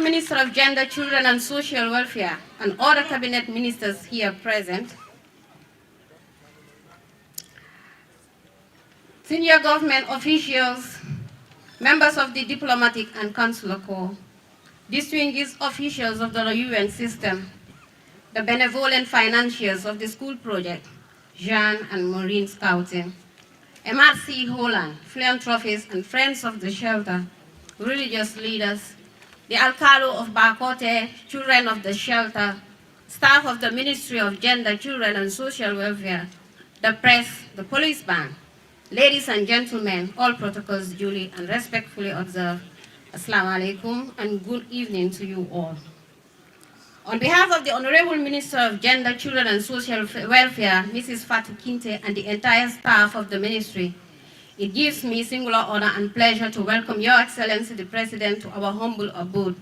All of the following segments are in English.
Minister of Gender, Children and Social Welfare, and other cabinet ministers here present, senior government officials, members of the diplomatic and consular corps, distinguished officials of the UN system, the benevolent financiers of the school project, Jean and Maureen Scouting, MRC Holland, philanthropists and friends of the shelter, religious leaders, the Alcalde of Bakote, children of the shelter, staff of the Ministry of Gender, Children and Social Welfare, the press, the police band, ladies and gentlemen, all protocols duly and respectfully observed. Assalamu alaikum and good evening to you all. On behalf of the Honorable Minister of Gender, Children and Social Welfare, Mrs. Fatou Kinte, and the entire staff of the ministry, it gives me singular honor and pleasure to welcome Your Excellency the President to our humble abode,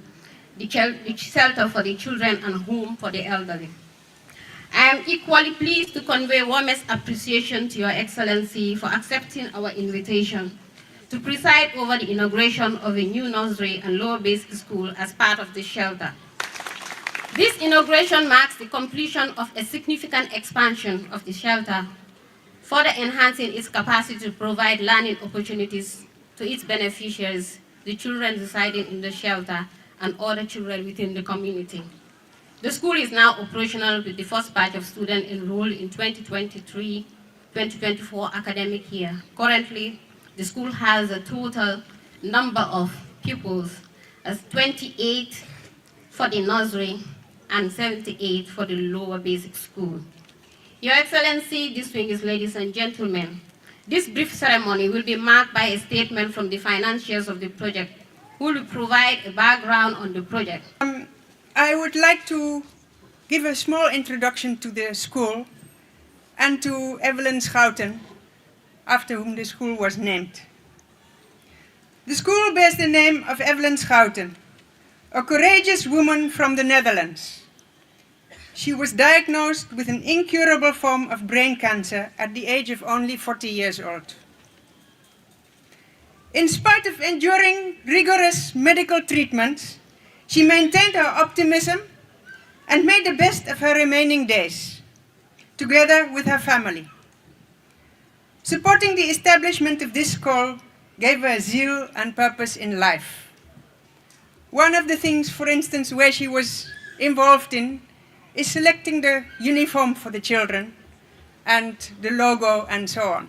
the shelter for the children and home for the elderly. I am equally pleased to convey warmest appreciation to Your Excellency for accepting our invitation to preside over the inauguration of a new nursery and lower basic school as part of the shelter. This inauguration marks the completion of a significant expansion of the shelter, further enhancing its capacity to provide learning opportunities to its beneficiaries, the children residing in the shelter, and other children within the community. The school is now operational with the first batch of students enrolled in 2023-2024 academic year. Currently, the school has a total number of pupils as 28 for the nursery and 78 for the lower basic school. Your Excellency, distinguished ladies and gentlemen, this brief ceremony will be marked by a statement from the financiers of the project, who will provide a background on the project. I would like to give a small introduction to the school and to Evelyn Schouten, after whom the school was named. The school bears the name of Evelyn Schouten, a courageous woman from the Netherlands. She was diagnosed with an incurable form of brain cancer at the age of only 40 years old. In spite of enduring rigorous medical treatment, she maintained her optimism and made the best of her remaining days, together with her family. Supporting the establishment of this school gave her zeal and purpose in life. One of the things, for instance, where she was involved in is selecting the uniform for the children and the logo and so on.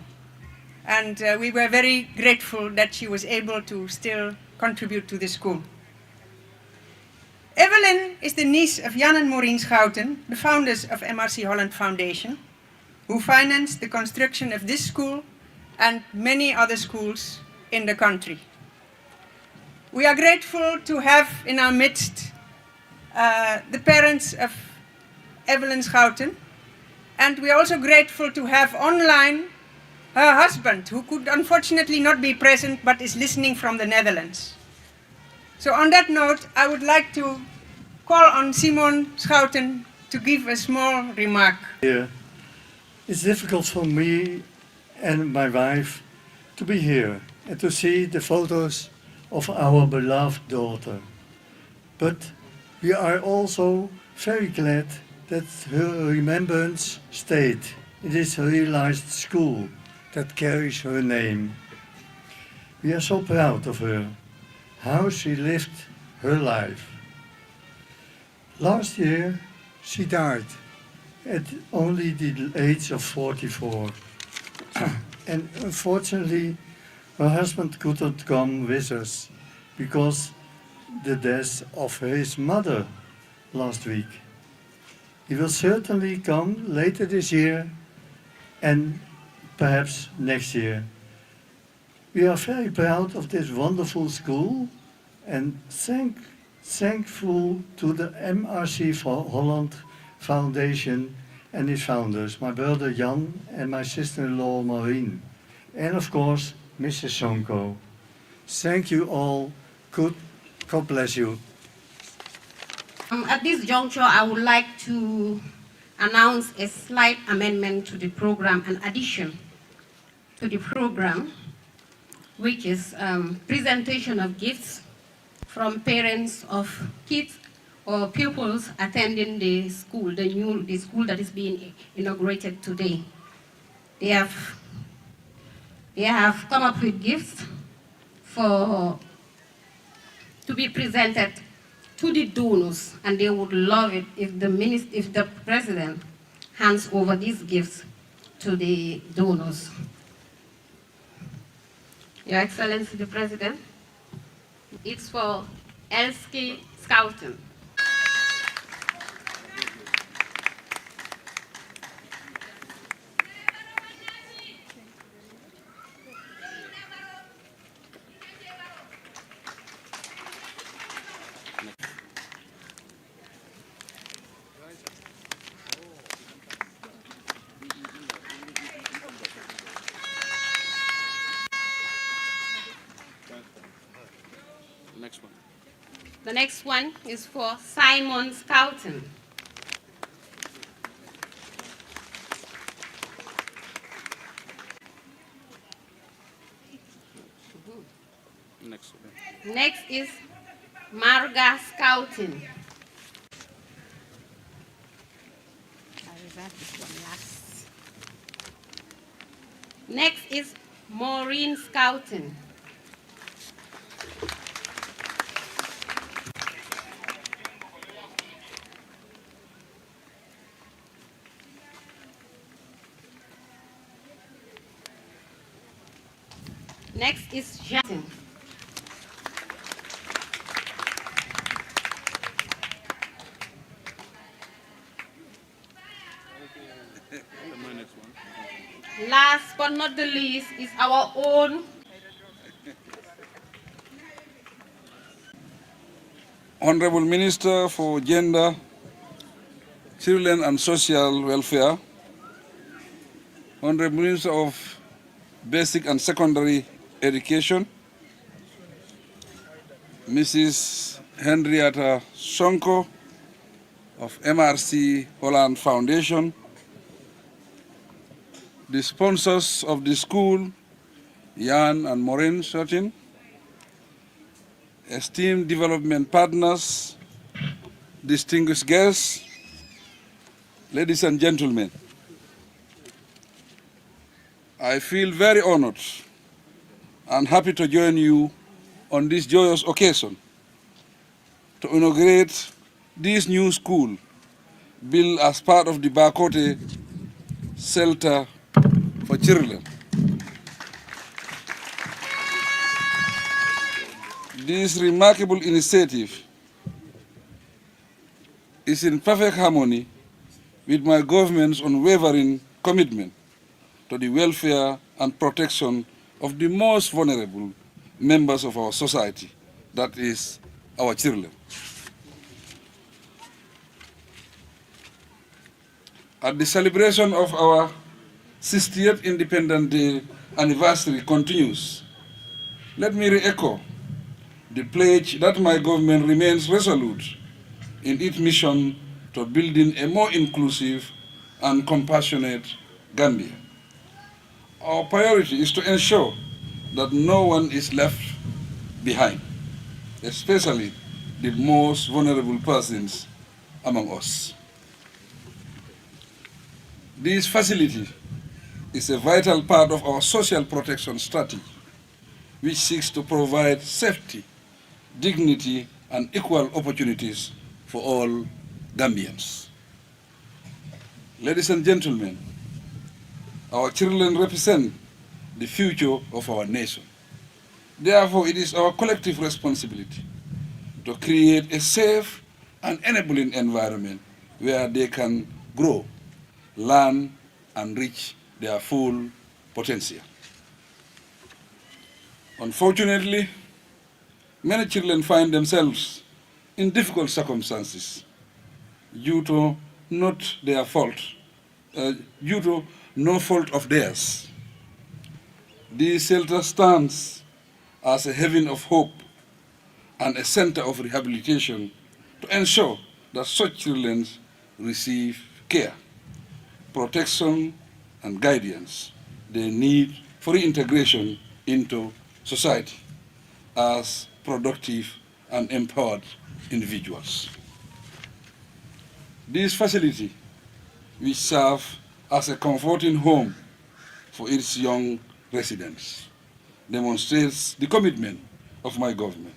And we were very grateful that she was able to still contribute to the school. Evelyn is the niece of Jan and Maureen Schouten, the founders of MRC Holland Foundation, who financed the construction of this school and many other schools in the country. We are grateful to have in our midst the parents of Evelyn Schouten, and we are also grateful to have online her husband, who could unfortunately not be present but is listening from the Netherlands. So on that note, I would like to call on Simon Schouten to give a small remark. Yeah. It's difficult for me and my wife to be here and to see the photos of our beloved daughter. But we are also very glad that her remembrance stayed in this realized school that carries her name. We are so proud of her, how she lived her life. Last year she died at only the age of 44. And unfortunately her husband couldn't come with us because the death of his mother last week. He will certainly come later this year and perhaps next year. We are very proud of this wonderful school and thankful to the MRC Holland Foundation and its founders, my brother Jan and my sister-in-law Maureen, and of course Mrs. Sonko. Thank you all. God bless you. At this juncture, I would like to announce a slight amendment to the program, an addition to the program, which is presentation of gifts from parents of kids or pupils attending the school, the school that is being inaugurated today. They have come up with gifts to be presented to the donors, and they would love it if the president hands over these gifts to the donors. Your Excellency the President, it's for Elski Scouting. Next one. The next one is for Simon Scouting. Next one. Next is Marga Scouting. I reserve this one last. Next is Maureen Scouting. Next is Jatin. My next one. Last but not the least is our own Honorable Minister for Gender, Children and Social Welfare, Honorable Minister of Basic and Secondary Education, Mrs. Henrietta Sonko of MRC Holland Foundation, the sponsors of the school, Jan and Maureen Schouten, esteemed development partners, distinguished guests, ladies and gentlemen, I feel very honored and happy to join you on this joyous occasion to inaugurate this new school built as part of the Bakote Shelter for Children. This remarkable initiative is in perfect harmony with my government's unwavering commitment to the welfare and protection of the most vulnerable members of our society, that is, our children. As the celebration of our 60th Independence Day anniversary continues, let me re-echo the pledge that my government remains resolute in its mission to building a more inclusive and compassionate Gambia. Our priority is to ensure that no one is left behind, especially the most vulnerable persons among us. This facility is a vital part of our social protection strategy, which seeks to provide safety, dignity, and equal opportunities for all Gambians. Ladies and gentlemen, our children represent the future of our nation. Therefore, it is our collective responsibility to create a safe and enabling environment where they can grow, learn, and reach their full potential. Unfortunately, many children find themselves in difficult circumstances due to not their fault, due to no fault of theirs. This shelter stands as a haven of hope and a center of rehabilitation to ensure that such children receive care, protection, and guidance they need for reintegration into society as productive and empowered individuals. This facility, which serves as a comforting home for its young residents, demonstrates the commitment of my government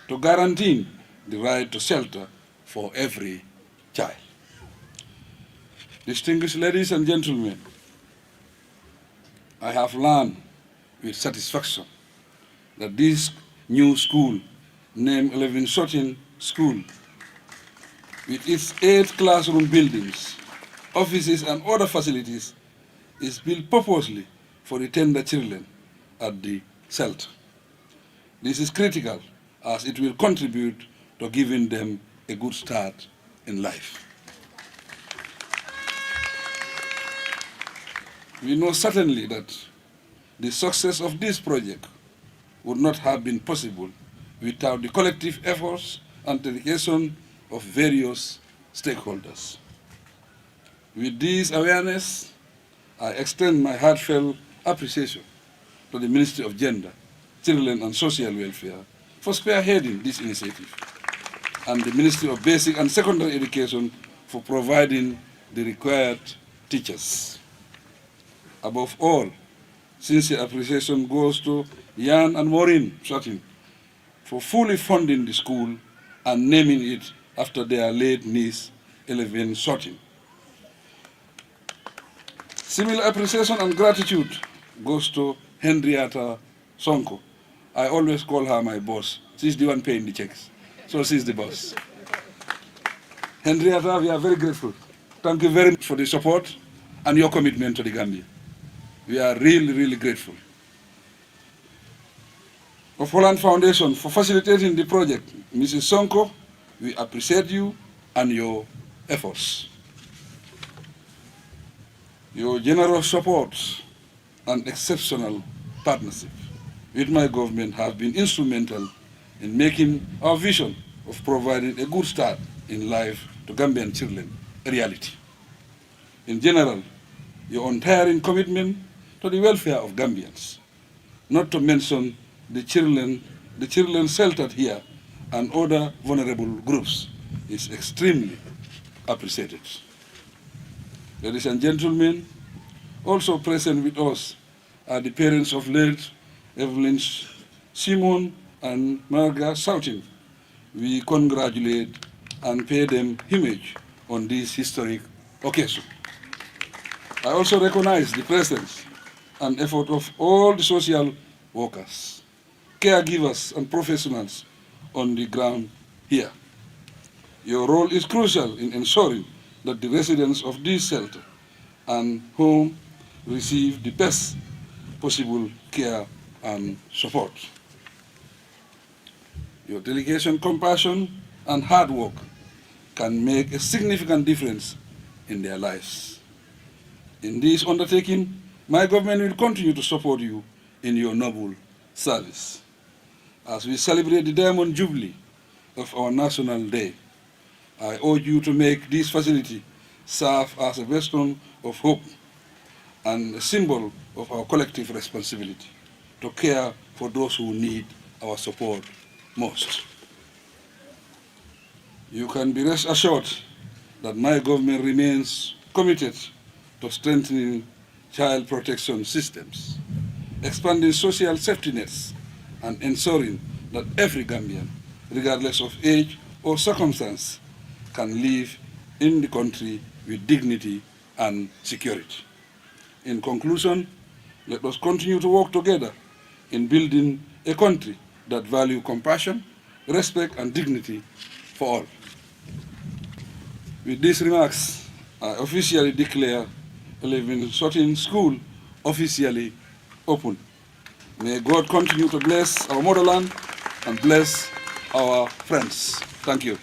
to guaranteeing the right to shelter for every child. Distinguished ladies and gentlemen, I have learned with satisfaction that this new school, named 1113 School, with its 8 classroom buildings, offices and other facilities, is built purposely for the tender children at the shelter. This is critical as it will contribute to giving them a good start in life. We know certainly that the success of this project would not have been possible without the collective efforts and dedication of various stakeholders. With this awareness, I extend my heartfelt appreciation to the Ministry of Gender, Children and Social Welfare for spearheading this initiative, and the Ministry of Basic and Secondary Education for providing the required teachers. Above all, sincere appreciation goes to Jan and Maureen Sutton for fully funding the school and naming it after their late niece, 11 Sutton. Similar appreciation and gratitude goes to Henrietta Sonko. I always call her my boss. She's the one paying the checks, so she's the boss. Henrietta, we are very grateful. Thank you very much for the support and your commitment to the Gambia. We are really, really grateful. Of Holland Foundation for facilitating the project, Mrs. Sonko, we appreciate you and your efforts. Your generous support and exceptional partnership with my government have been instrumental in making our vision of providing a good start in life to Gambian children a reality. In general, your untiring commitment to the welfare of Gambians, not to mention the children sheltered here and other vulnerable groups, is extremely appreciated. Ladies and gentlemen, also present with us are the parents of late Evelyn Simon and Marga Soutin. We congratulate and pay them homage on this historic occasion. I also recognize the presence and effort of all the social workers, caregivers and professionals on the ground here. Your role is crucial in ensuring that the residents of this shelter and home receive the best possible care and support. Your dedication, compassion, and hard work can make a significant difference in their lives. In this undertaking, my government will continue to support you in your noble service. As we celebrate the Diamond Jubilee of our National Day, I urge you to make this facility serve as a bastion of hope and a symbol of our collective responsibility to care for those who need our support most. You can be rest assured that my government remains committed to strengthening child protection systems, expanding social safety nets, and ensuring that every Gambian, regardless of age or circumstance, can live in the country with dignity and security. In conclusion, let us continue to work together in building a country that values compassion, respect, and dignity for all. With these remarks, I officially declare 1113 School officially open. May God continue to bless our motherland and bless our friends. Thank you.